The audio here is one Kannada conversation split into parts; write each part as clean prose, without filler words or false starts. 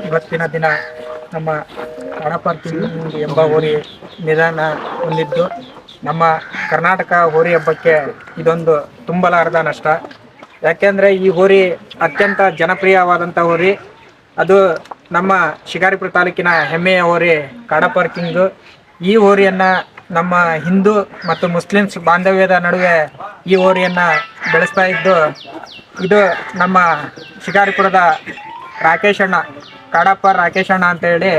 ಇವತ್ತಿನ ದಿನ ನಮ್ಮ ಕಾಡಾಪರ್ತಿ ಎಂಬ ಹೋರಿ ನಿಧನ ಹೊಂದಿದ್ದು ನಮ್ಮ ಕರ್ನಾಟಕ ಹೋರಿ ಹಬ್ಬಕ್ಕೆ ಇದೊಂದು ತುಂಬಲಾರದ ನಷ್ಟ. ಯಾಕೆಂದರೆ ಈ ಹೋರಿ ಅತ್ಯಂತ ಜನಪ್ರಿಯವಾದಂಥ ಹೋರಿ. ಅದು ನಮ್ಮ ಶಿಕಾರಿಪುರ ತಾಲೂಕಿನ ಹೆಮ್ಮೆಯ ಹೋರಿ ಕಾಡಾಪರ್ ಕಿಂಗು. ಈ ಹೋರಿಯನ್ನು ನಮ್ಮ ಹಿಂದೂ ಮತ್ತು ಮುಸ್ಲಿಮ್ಸ್ ಬಾಂಧವ್ಯದ ನಡುವೆ ಈ ಹೋರಿಯನ್ನು ಬೆಳೆಸ್ತಾ ಇದ್ದು, ಇದು ನಮ್ಮ ಶಿಕಾರಿಪುರದ ರಾಕೇಶ್ ಅಣ್ಣ, ಕಾಡಾಪರ್ ರಾಕೇಶ್ ಅಣ್ಣ ಅಂತ ಹೇಳಿ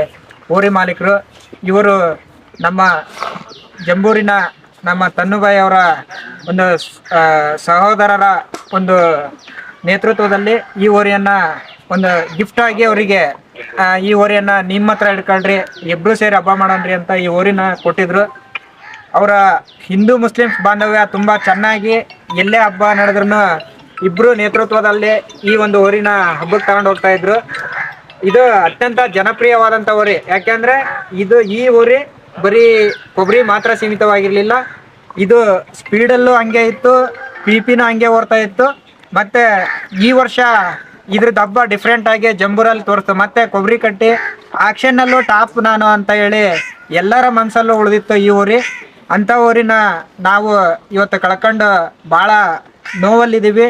ಹೋರಿ ಮಾಲೀಕರು. ಇವರು ನಮ್ಮ ಜಂಬೂರಿನ ನಮ್ಮ ತನ್ನುಬಾಯಿ ಅವರ ಒಂದು ಸಹೋದರರ ಒಂದು ನೇತೃತ್ವದಲ್ಲಿ ಈ ಹೋರಿಯನ್ನು ಒಂದು ಗಿಫ್ಟಾಗಿ ಅವರಿಗೆ ಈ ಹೋರಿಯನ್ನು ನಿಮ್ಮ ಹತ್ರ ಹಿಡ್ಕೊಳ್ರಿ, ಇಬ್ಬರು ಸೇರಿ ಹಬ್ಬ ಮಾಡೋಣ್ರಿ ಅಂತ ಈ ಹೋರಿನ ಕೊಟ್ಟಿದ್ರು. ಅವರ ಹಿಂದೂ ಮುಸ್ಲಿಮ್ಸ್ ಬಾಂಧವ್ಯ ತುಂಬ ಚೆನ್ನಾಗಿ ಎಲ್ಲೇ ಹಬ್ಬ ನಡೆದ್ರೂ ಇಬ್ಬರು ನೇತೃತ್ವದಲ್ಲಿ ಈ ಒಂದು ಹೋರಿನ ಹಬ್ಬಕ್ಕೆ ತಗೊಂಡು ಹೋಗ್ತಾ ಇದ್ರು. ಇದು ಅತ್ಯಂತ ಜನಪ್ರಿಯವಾದಂಥ ಹೋರಿ. ಯಾಕೆಂದರೆ ಈ ಹೋರಿ ಬರೀ ಕೊಬ್ಬರಿ ಮಾತ್ರ ಸೀಮಿತವಾಗಿರಲಿಲ್ಲ, ಇದು ಸ್ಪೀಡಲ್ಲೂ ಹಂಗೆ ಇತ್ತು, ಪಿನೂ ಹಂಗೆ ಓಡ್ತಾ ಇತ್ತು. ಮತ್ತು ಈ ವರ್ಷ ಇದ್ರದ್ದು ಹಬ್ಬ ಡಿಫ್ರೆಂಟಾಗಿ ಜಂಬೂರಲ್ಲಿ ತೋರಿಸ್ತು. ಮತ್ತು ಕೊಬ್ಬರಿ ಕಟ್ಟಿ ಆಕ್ಷನ್ನಲ್ಲೂ ಟಾಪ್ ನಾನು ಅಂತ ಹೇಳಿ ಎಲ್ಲರ ಮನಸ್ಸಲ್ಲೂ ಉಳಿದಿತ್ತು ಈ ಹೋರಿ. ಅಂಥ ಹೋರಿನ ನಾವು ಇವತ್ತು ಕಳ್ಕೊಂಡು ಭಾಳ ನೋವಲ್ಲಿದ್ದೀವಿ.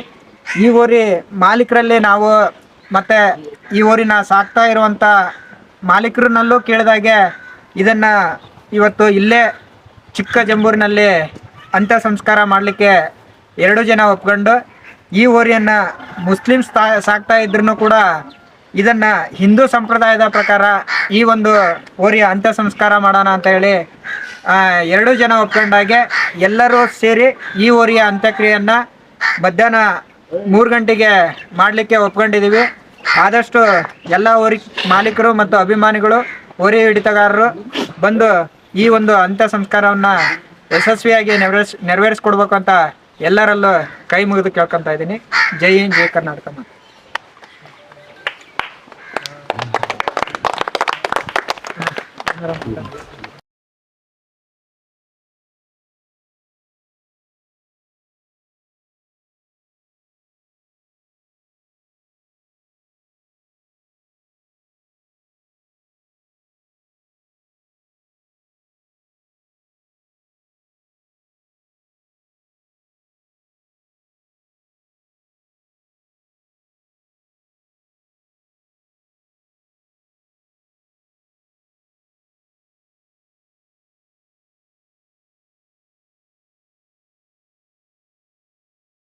ಈ ಹೋರಿ ಮಾಲೀಕರಲ್ಲಿ ನಾವು ಮತ್ತು ಈ ಹೋರಿನ ಸಾಕ್ತಾ ಇರುವಂಥ ಮಾಲೀಕರನ್ನಲ್ಲೂ ಕೇಳಿದಾಗೆ ಇದನ್ನು ಇವತ್ತು ಇಲ್ಲೇ ಚಿಕ್ಕ ಜಂಬೂರಿನಲ್ಲಿ ಅಂತ್ಯ ಸಂಸ್ಕಾರ ಮಾಡಲಿಕ್ಕೆ 2 ಜನ ಒಪ್ಕೊಂಡು ಈ ಹೋರಿಯನ್ನು ಮುಸ್ಲಿಮ್ಸ್ ಸಾಕ್ತಾ ಇದ್ರೂ ಕೂಡ ಇದನ್ನು ಹಿಂದೂ ಸಂಪ್ರದಾಯದ ಪ್ರಕಾರ ಈ ಒಂದು ಹೋರಿಯ ಅಂತ್ಯ ಸಂಸ್ಕಾರ ಮಾಡೋಣ ಅಂತ ಹೇಳಿ 2 ಜನ ಒಪ್ಕೊಂಡಾಗೆ ಎಲ್ಲರೂ ಸೇರಿ ಈ ಹೋರಿಯ ಅಂತ್ಯಕ್ರಿಯೆಯನ್ನು ಮಧ್ಯಾಹ್ನ 3 ಗಂಟೆಗೆ ಮಾಡಲಿಕ್ಕೆ ಒಪ್ಕೊಂಡಿದ್ದೀವಿ. ಆದಷ್ಟು ಎಲ್ಲ ಹೋರಿ ಮಾಲೀಕರು ಮತ್ತು ಅಭಿಮಾನಿಗಳು, ಹೋರಿ ಹಿಡಿತಗಾರರು ಬಂದು ಈ ಒಂದು ಅಂತ್ಯ ಸಂಸ್ಕಾರವನ್ನು ಯಶಸ್ವಿಯಾಗಿ ನೆರವೇರಿಸ್ಕೊಡ್ಬೇಕು ಅಂತ ಎಲ್ಲರಲ್ಲೂ ಕೈ ಮುಗಿದು ಕೇಳ್ಕೊತಾ ಇದ್ದೀನಿ. ಜೈ ಹಿಂದ್, ಜೈ ಕರ್ನಾಟಕ.